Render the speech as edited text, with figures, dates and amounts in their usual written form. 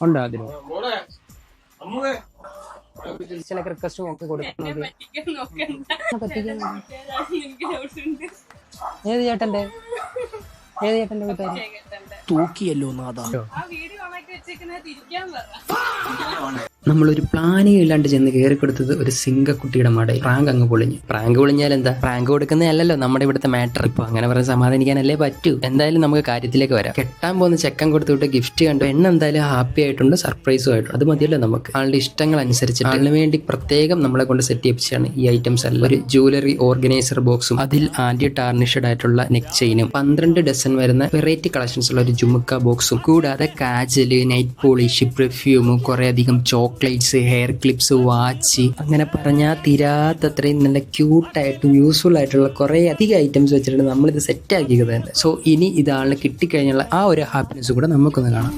ഉണ്ടോ അതിന് ചിലക്ക് റിക്വസ്റ്റും ഒക്കെ കൊടുക്കുന്നത്. ഏത് ചേട്ടന്റെ വീട്ടുകാർ തൂക്കിയല്ലോ നാഥ. നമ്മളൊരു പ്ലാനിങ് ഇല്ലാണ്ട് ചെന്ന് കയറി കൊടുത്തത് ഒരു സിംഗക്കുട്ടിയുടെ മടയിൽ. പ്രാങ്ക് അങ്ങ് പൊളിഞ്ഞു. പ്രാങ്ക് പൊളിഞ്ഞാൽ എന്താ, പ്രാങ്ക് കൊടുക്കുന്നതല്ലല്ലോ നമ്മുടെ ഇവിടുത്തെ മാറ്റർ. ഇപ്പൊ അങ്ങനെ പറഞ്ഞ് സമാധാനിക്കാനല്ലേ പറ്റൂ. എന്തായാലും നമുക്ക് കാര്യത്തിലേക്ക് വരാം. കെട്ടാൻ പോകുന്ന ചെക്കൻ കൊടുത്തുവിട്ട് ഗിഫ്റ്റ് കണ്ടു. എന്തായാലും ഹാപ്പി ആയിട്ടുണ്ട്, സർപ്രൈസും ആയിട്ടുണ്ട്. അത് മതിയല്ലോ നമുക്ക്. ആളുടെ ഇഷ്ടങ്ങൾ അനുസരിച്ച് ആളിന് വേണ്ടി പ്രത്യേകം നമ്മളെ കൊണ്ട് സെറ്റ് ചെയ്യിപ്പിച്ചാണ് ഈ ഐറ്റംസ് എല്ലാം. ഒരു ജ്വല്ലറി ഓർഗനൈസർ ബോക്സും അതിൽ ആന്റി ടാർണിഷ്ഡ് ആയിട്ടുള്ള നെക്ക് ചെയിനും 12 ഡസൻ വരുന്ന വെറൈറ്റി കളക്ഷൻസ് ഉള്ള ഒരു ജുമുക്ക ബോക്സും കൂടാതെ കാജല്, നൈറ്റ് പോളിഷ്, പെർഫ്യൂമും കുറെ അധികം ചോക്ലേറ്റ്സ്, ഹെയർ ക്ലിപ്സ്, വാച്ച്, അങ്ങനെ പറഞ്ഞാൽ തീരാത്തത്രയും നല്ല ക്യൂട്ടായിട്ടും യൂസ്ഫുൾ ആയിട്ടുള്ള കുറെ അധികം ഐറ്റംസ് വെച്ചിട്ടുണ്ട് നമ്മളിത് സെറ്റ് ആക്കിയത് തന്നെ. സോ ഇനി ഇത് ആളിന് കിട്ടിക്കഴിഞ്ഞുള്ള ആ ഒരു ഹാപ്പിനെസ് കൂടെ നമുക്കൊന്ന് കാണാം.